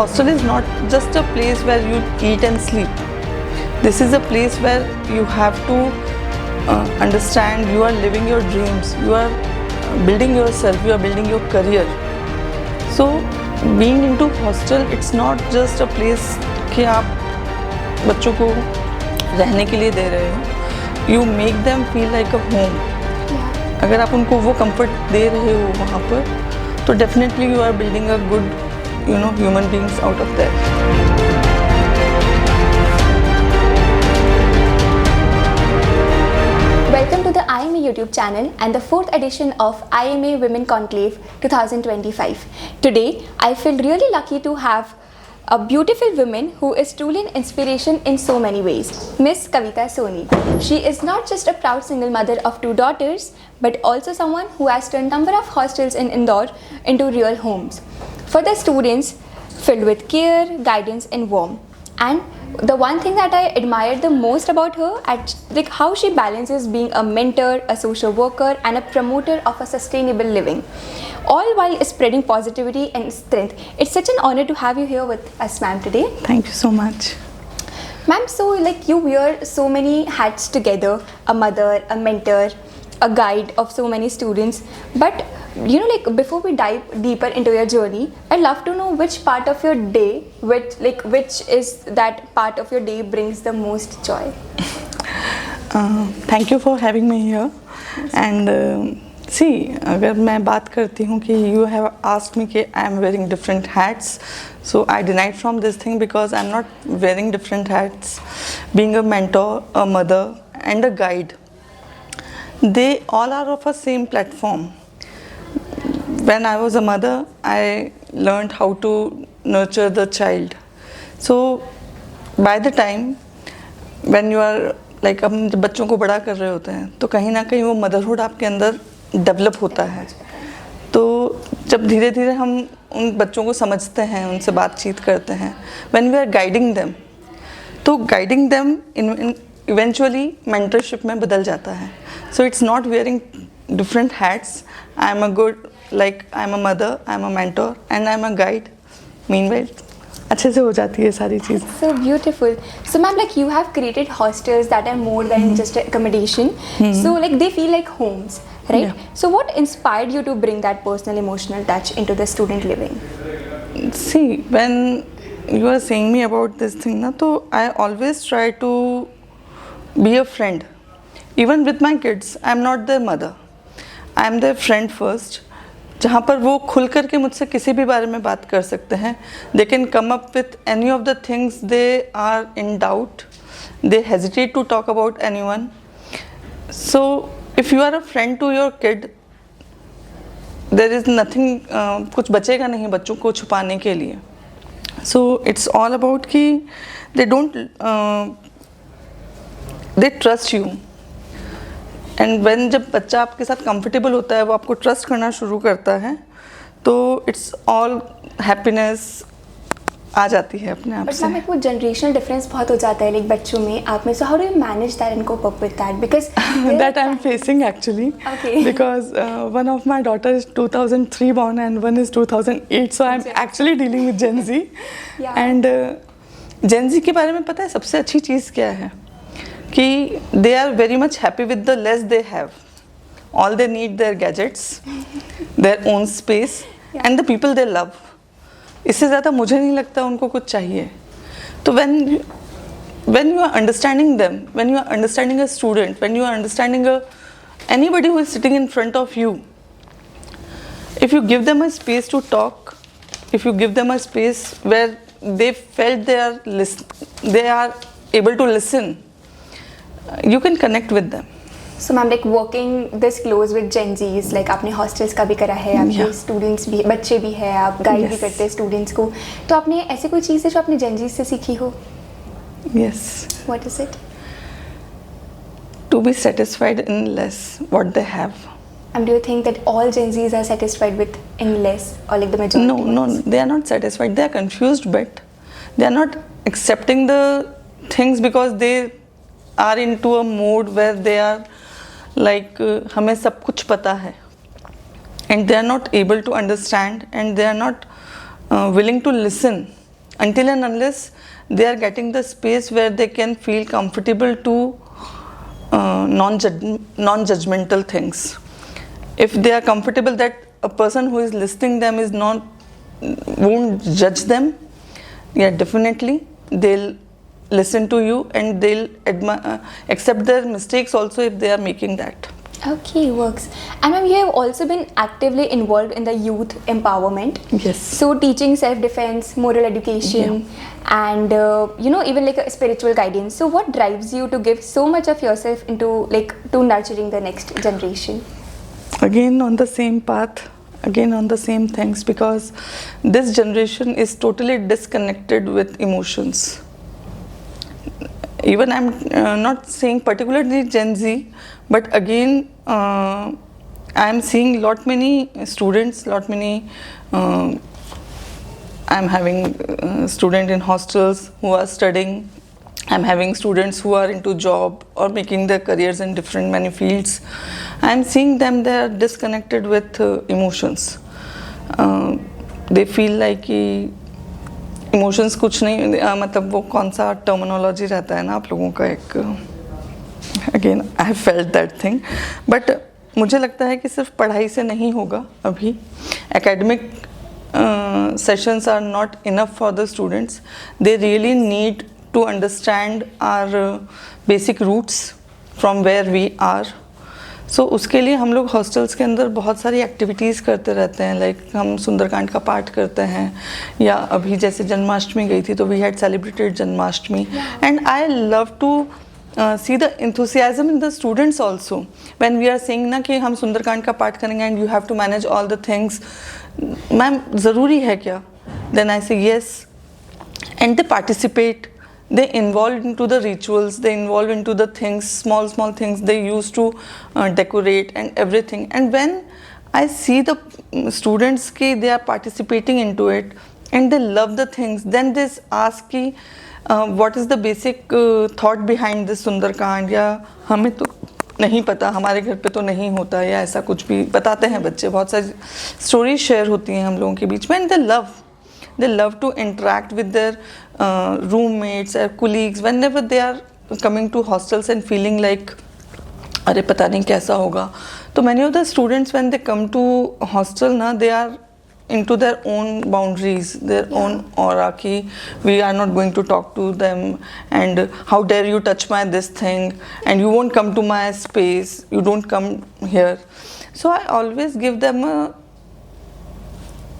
hostel is not just a place where you eat and sleep. This is a place where you have to understand you are living your dreams, you are building yourself, you are building your career. So being into hostel, it's not just a place कि आप बच्चों को रहने के लिए दे रहे हो. You make them feel like a home. अगर आप उनको वो comfort दे रहे हो वहाँ पर, तो definitely you are building a good, human beings out of there. Welcome to the IMA YouTube channel and the 4th edition of IMA Women Conclave 2025. Today, I feel really lucky to have a beautiful woman who is truly an inspiration in so many ways, Miss Kavita Soni. She is not just a proud single mother of 2 daughters, but also someone who has turned number of hostels in Indore into real homes for the students, filled with care, guidance and warmth. And the one thing that I admire the most about her, like how she balances being a mentor, a social worker and a promoter of a sustainable living, all while spreading positivity and strength. It's such an honor to have you here with us, ma'am, today. Thank you so much. Ma'am, so like you wear so many hats together, a mother, a mentor, a guide of so many students, but like before we dive deeper into your journey, I'd love to know which part of your day, which is that part of your day brings the most joy. Thank you for having me here. And see, अगर मैं बात करती हूँ कि you have asked me कि I am wearing different hats, so I denied from this thing because I'm not wearing different hats. Being a mentor, a mother and a guide, they all are of a same platform. When I was a mother, I learned how to nurture the child. So by the time when you are like अब जब बच्चों को बड़ा कर रहे होते हैं तो कहीं ना कहीं वो मदरहुड आपके अंदर डेवलप होता है. तो जब धीरे धीरे हम उन बच्चों को समझते हैं, उनसे बातचीत करते हैं, when we are guiding them, तो guiding them eventually mentorship में बदल जाता है. So it's not wearing different hats. I'm a mother, I'm a mentor and I'm a guide. Meanwhile, अच्छे से हो जाती है सारी चीज़. So beautiful. So ma'am, like you have created hostels that are more than just accommodation. So like they feel like homes, right? Yeah. So what inspired you to bring that personal emotional touch into the student living? See, when you are saying me about this thing, na, तो I always try to be a friend. Even with my kids, I'm not their mother. I'm their friend first. जहाँ पर वो खुल कर के मुझसे किसी भी बारे में बात कर सकते हैं. They can come up with any of the things they are in doubt. They hesitate to talk about anyone. So if you are a friend to your kid, there is nothing, कुछ बचेगा नहीं बच्चों को छुपाने के लिए. So it's all about कि they trust you. And when जब बच्चा आपके साथ कंफर्टेबल होता है, वो आपको ट्रस्ट करना शुरू करता है, तो इट्स ऑल हैप्पीनेस आ जाती है अपने आप से. बट वो जनरेशनल डिफरेंस बहुत हो जाता है लाइक बच्चों में आप में. So how do you manage that and cope up with that? Because that I am facing actually, because one of my daughter is 2003 born and one is 2008, so I'm actually dealing with Gen Z. And Gen Z के बारे में पता है सबसे अच्छी चीज़ क्या है कि they are very much happy with the less they have. All they need their gadgets, their own space and the people they love. इससे ज़्यादा मुझे नहीं लगता उनको कुछ चाहिए. तो when you are understanding them, when you are understanding a student, when you are understanding anybody who is sitting in front of you, if you give them a space to talk, if you give them a space where they felt they are able to listen, you can connect with them. So ma'am, like working this close with Gen Z's, like आपने hostels का भी करा है, आपके students भी, बच्चे भी हैं, आप guide भी करते हैं students को, तो आपने ऐसी कोई चीज़ है जो आपने Gen Z's से सीखी हो? Yes. What is it? To be satisfied in less what they have. And do you think that all Gen Z's are satisfied with in less, or like the majority? No, they are not satisfied. They are confused, but they are not accepting the things because they are into a mode where they are like हमें सब कुछ पता है, and they are not able to understand and they are not willing to listen until and unless they are getting the space where they can feel comfortable to non-judgmental things. If they are comfortable that a person who is listening them is not won't judge them, yeah, definitely they'll listen to you and they'll accept their mistakes also if they are making that. Okay, works. And ma'am, you have also been actively involved in the youth empowerment. Yes. So teaching self-defense, moral education, and even like a spiritual guidance. So what drives you to give so much of yourself into to nurturing the next generation? Again on the same path, again on the same things, because this generation is totally disconnected with emotions. Even I'm not saying particularly Gen Z, but again I'm seeing lot many students, I'm having students in hostels who are studying. I'm having students who are into job or making their careers in different many fields. I'm seeing them, they are disconnected with emotions. They feel like कि emotions कुछ नहीं, मतलब वो कौन सा terminology रहता है ना आप लोगों का, एक again I have felt that thing. But मुझे लगता है कि सिर्फ पढ़ाई से नहीं होगा. अभी academic sessions are not enough for the students. They really need to understand our basic roots from where we are. So उसके लिए हम लोग हॉस्टल्स के अंदर बहुत सारी एक्टिविटीज़ करते रहते हैं. लाइक हम सुंदरकांड का पाठ करते हैं, या अभी जैसे जन्माष्टमी गई थी तो we had celebrated Janmashtami. And I love to see the enthusiasm in the students also when we are saying ना कि हम सुंदरकांड का पाठ करेंगे and you have to manage all the things. Ma'am ज़रूरी है क्या? Then I say yes, and they participate. They involve into the rituals, they involve into the things, small things they used to decorate and everything. And when I see the students ki they are participating into it and they love the things, then they ask ki what is the basic thought behind this Sundarkand, या हमें तो नहीं पता, हमारे घर पे तो नहीं होता, या ऐसा कुछ भी बताते हैं बच्चे. बहुत सारी स्टोरी शेयर होती हैं हम लोगों के बीच में. And they love to interact with their roommates or colleagues whenever they are coming to hostels and feeling like अरे पता नहीं कैसा होगा. तो many of the students when they come to hostel ना, they are into their own boundaries, their own aura ki we are not going to talk to them, and how dare you touch my this thing, and you won't come to my space, you don't come here. So I always give them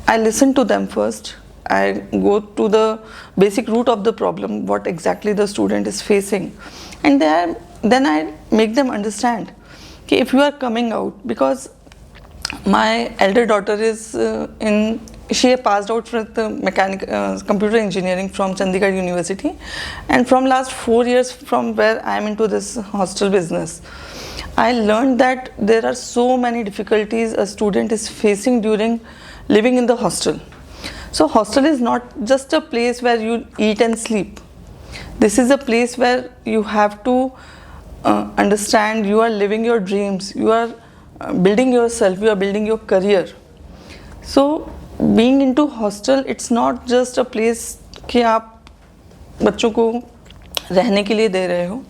I listen to them first. I go to the basic root of the problem, what exactly the student is facing, and then I make them understand कि if you are coming out, because my elder daughter is she passed out with computer engineering from Chandigarh University, and from last 4 years from where I am into this hostel business, I learned that there are so many difficulties a student is facing during living in the hostel. So hostel is not just a place where you eat and sleep. This is a place where you have to understand you are living your dreams, you are building yourself, you are building your career. So being into hostel, it's not just a place कि आप बच्चों को रहने के लिए दे रहे हो.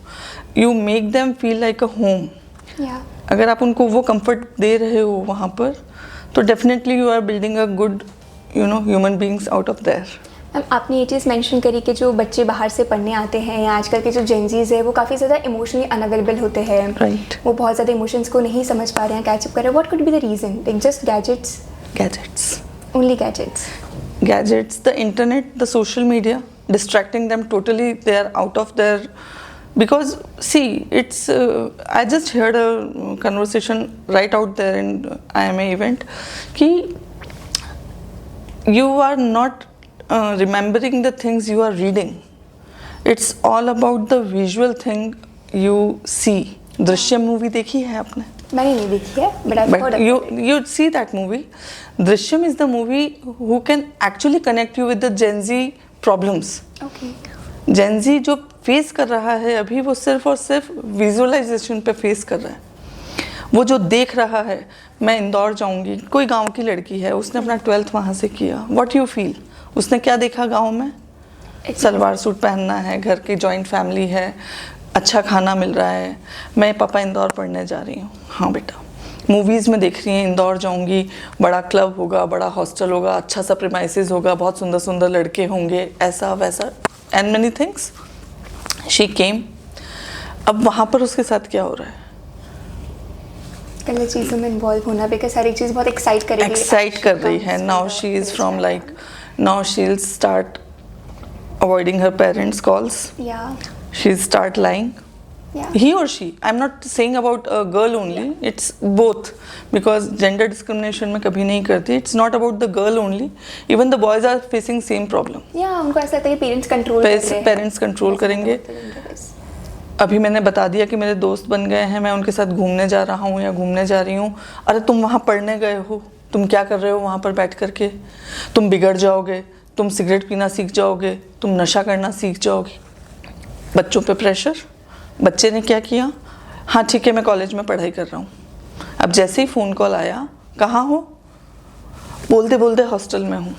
You make them feel like a home. अगर आप उनको वो comfort दे रहे हो वहाँ पर, तो definitely you are building a good human beings out of there. Ma'am आपने ये चीज़ मेंशन करी कि जो बच्चे बाहर से पढ़ने आते हैं या आजकल के जो जेनजीज है वो काफ़ी ज़्यादा इमोशनली अनअवेलेबल होते हैं. राइट. वो बहुत ज़्यादा इमोशंस को नहीं समझ पा रहे हैं, कैचअप कर रहे हैं. What could be the reason? Like just gadgets only gadgets, the internet, the social media distracting them totally. They are out of their, because see, it's I just heard a conversation right out there in IMA event कि you are not remembering the things you are reading. It's all about the visual thing you see. Drishyam movie देखी है आपने? मैंने नहीं देखी है, but I've heard of it. You see that movie. Drishyam is the movie who can actually connect you with the Gen Z problems. Okay. Gen Z जो face कर रहा है अभी, वो सिर्फ और सिर्फ विजुअलाइजेशन पे फेस कर रहा है. वो जो देख रहा है, मैं इंदौर जाऊंगी, कोई गांव की लड़की है, उसने अपना 12th वहाँ से किया, व्हाट यू फील? उसने क्या देखा गांव में? सलवार सूट पहनना है, घर की जॉइंट फैमिली है, अच्छा खाना मिल रहा है। मैं पापा इंदौर पढ़ने जा रही हूँ। हाँ बेटा, मूवीज़ में देख रही हैं इंदौर जाऊँगी, बड़ा क्लब होगा, बड़ा हॉस्टल होगा, अच्छा सा प्रीमाइसेस होगा, बहुत सुंदर सुंदर लड़के होंगे, ऐसा वैसा and many things. She came. अब वहाँ पर उसके साथ क्या हो रहा है? गलत चीज़ों में इन्वॉल्व होना, बिकॉज सारी चीज़ बहुत एक्साइट करेगी, एक्साइट कर रही है। Now she is from like, now she will start avoiding her parents calls, या she start lying. He or she, I'm not saying about a girl only, it's both, because gender discrimination में कभी नहीं करती. It's not about the girl only, even the boys are facing same problem. या उनको ऐसा लगता है कि पेरेंट्स कंट्रोल कर रहे हैं, पेरेंट्स कंट्रोल करेंगे। अभी मैंने बता दिया कि मेरे दोस्त बन गए हैं, मैं उनके साथ घूमने जा रहा हूँ या घूमने जा रही हूँ। अरे तुम वहाँ पढ़ने गए हो, तुम क्या कर रहे हो वहाँ पर बैठ करके? तुम बिगड़ जाओगे, तुम सिगरेट पीना सीख जाओगे, तुम नशा करना सीख जाओगे। बच्चों पे प्रेशर। बच्चे ने क्या किया? हाँ ठीक है, मैं कॉलेज में पढ़ाई कर रहा हूँ। अब जैसे ही फ़ोन कॉल आया, कहाँ हो? बोलते बोलते हॉस्टल में हूँ।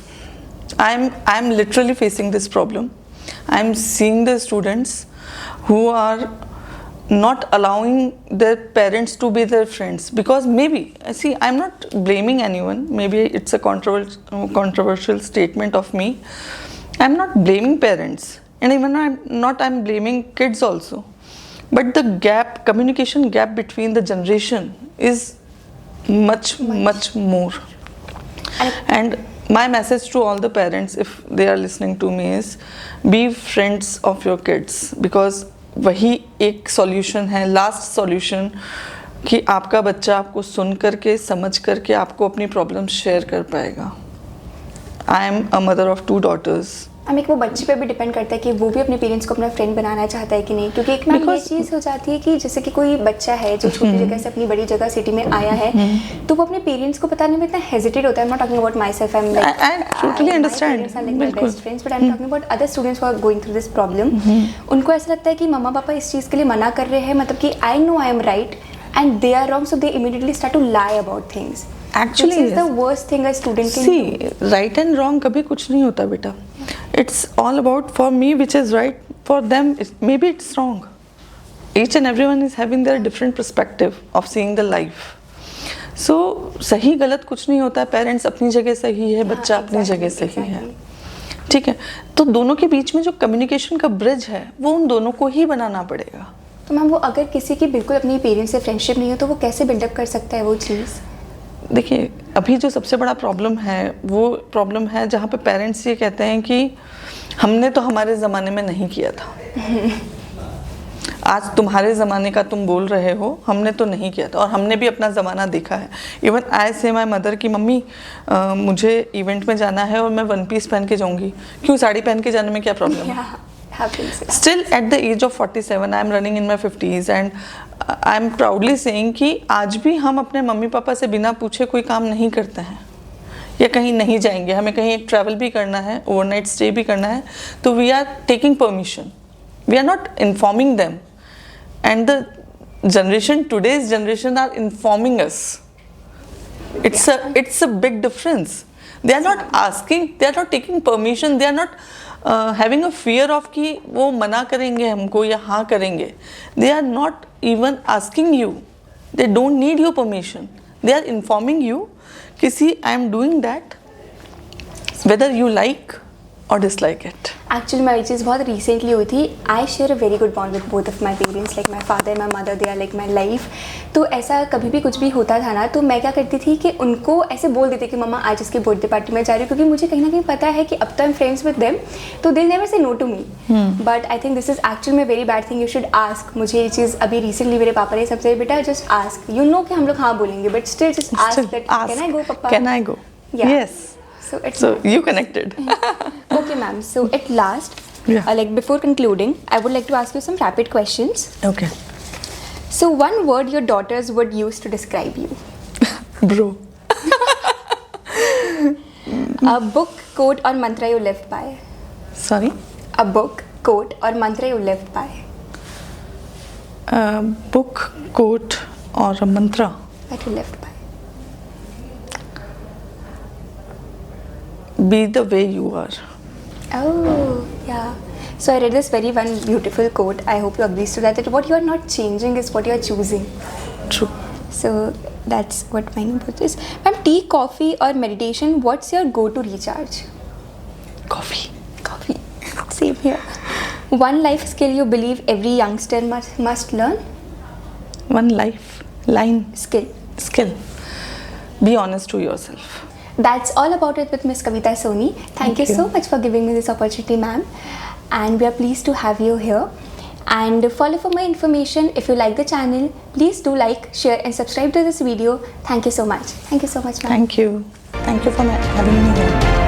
I am literally facing this problem. I am seeing the students who are not allowing their parents to be their friends, because maybe, see, I'm not blaming anyone, maybe it's a controversial statement of me. I'm not blaming parents, and even I'm blaming kids also, but the communication gap between the generation is much more. And my message to all the parents, if they are listening to me, is be friends of your kids, because वही एक solution है, last solution, कि आपका बच्चा आपको सुन करके, समझ करके आपको अपनी प्रॉब्लम शेयर कर पाएगा. I am a mother of 2 daughters. एक वो बच्चे पे भी डिपेंड करता है कि वो भी अपने पेरेंट्स को अपना फ्रेंड बनाना चाहता है कि नहीं, क्योंकि एक मैम ये चीज़ हो जाती है कि जैसे कि कोई बच्चा है जो छोटी जगह से अपनी बड़ी जगह सिटी में आया है, तो वो अपने पेरेंट्स को बताने में इतना हेजिटेट होता है. I am not talking about myself, I am like I totally understand, my best friends, but I am talking about other students who are going through this problem. उनको ऐसा लगता है कि मम्मा पापा इस चीज़ के लिए मना कर रहे हैं, मतलब कि I know I am right and they are wrong, so they immediately start to lie about things. Actually, this is the worst thing a student can do. See, right and wrong कभी कुछ नहीं होता बेटा. It's all about, for me which is right, for them maybe it's wrong. Each and everyone is having their different perspective of seeing the life. So सही गलत कुछ नहीं होता. पेरेंट्स अपनी जगह सही है, बच्चा अपनी जगह सही है, ठीक है. तो दोनों के बीच में जो कम्युनिकेशन का ब्रिज है, वो उन दोनों को ही बनाना पड़ेगा. तो मैम, वो अगर किसी की बिल्कुल अपनी पेरेंट्स से फ्रेंडशिप नहीं हो, तो वो कैसे बिल्डअप कर सकता है वो चीज़? देखिए, अभी जो सबसे बड़ा प्रॉब्लम है, वो प्रॉब्लम है जहाँ पे पेरेंट्स ये कहते हैं कि हमने तो हमारे ज़माने में नहीं किया था. आज तुम्हारे ज़माने का तुम बोल रहे हो, हमने तो नहीं किया था, और हमने भी अपना ज़माना देखा है. इवन आई से माई मदर की मम्मी, मुझे इवेंट में जाना है और मैं 1 piece पहन के जाऊँगी. क्यों? साड़ी पहन के जाने में क्या प्रॉब्लम है? Still at the age of 47, I am running in my 50s, and I am proudly saying कि आज भी हम अपने मम्मी पापा से बिना पूछे कोई काम नहीं करते हैं, या कहीं नहीं जाएंगे. हमें कहीं एक ट्रैवल भी करना है, ओवरनाइट स्टे भी करना है, तो we are taking permission, we are not informing them. And the generation, today's generation are informing us. It's a big difference. They are not asking, they are not taking permission, they are not having a fear of कि वो मना करेंगे हमको या हाँ करेंगे. They are not even asking you. They don't need your permission. They are informing you कि see, I am doing that, whether you like or dislike it. Actually मेरी चीज़ बहुत रिसेंटली हुई थी. I share a very good bond with both of my parents, like my father, my mother, they are like my life. तो ऐसा कभी भी कुछ भी होता था ना, तो मैं क्या करती थी कि उनको ऐसे बोल देती कि मम्मा आज इसकी बर्थडे पार्टी में जा रही हूँ, क्योंकि मुझे कहीं ना कहीं पता है कि अब तो I am friends with them, तो they never say no to me. But I think this is actually में very bad thing. You should ask. मुझे ये चीज़ अभी रिसेंटली मेरे पापा ने सबसे, बेटा जस्ट आस्क. यू नो कि हम लोग हाँ बोलेंगे, but still just ask that can I go papa, Can I go? Yeah. Yes. So you connected. Okay, ma'am. So at last, Yeah. like before concluding, I would like to ask you some rapid questions. Okay. So one word your daughters would use to describe you. Bro. A book, quote or mantra you lived by. Sorry. A book, quote or mantra you lived by. Book, quote or a mantra. That you lived by. Be the way you are. Oh, Yeah. So I read this very one beautiful quote. I hope you agree to that. That what you are not changing is what you are choosing. True. So that's what my input is. Ma'am, tea, coffee, or meditation? What's your go-to recharge? Coffee. Coffee. Same here. One life skill you believe every youngster must learn? One lifeline Skill. skill. Be honest to yourself. That's all about it with Miss Kavita Soni. Thank you so much for giving me this opportunity, ma'am. And we are pleased to have you here. And follow for more information. If you like the channel, please do like, share and subscribe to this video. Thank you so much. Thank you so much, ma'am. Thank you. Thank you for having me here.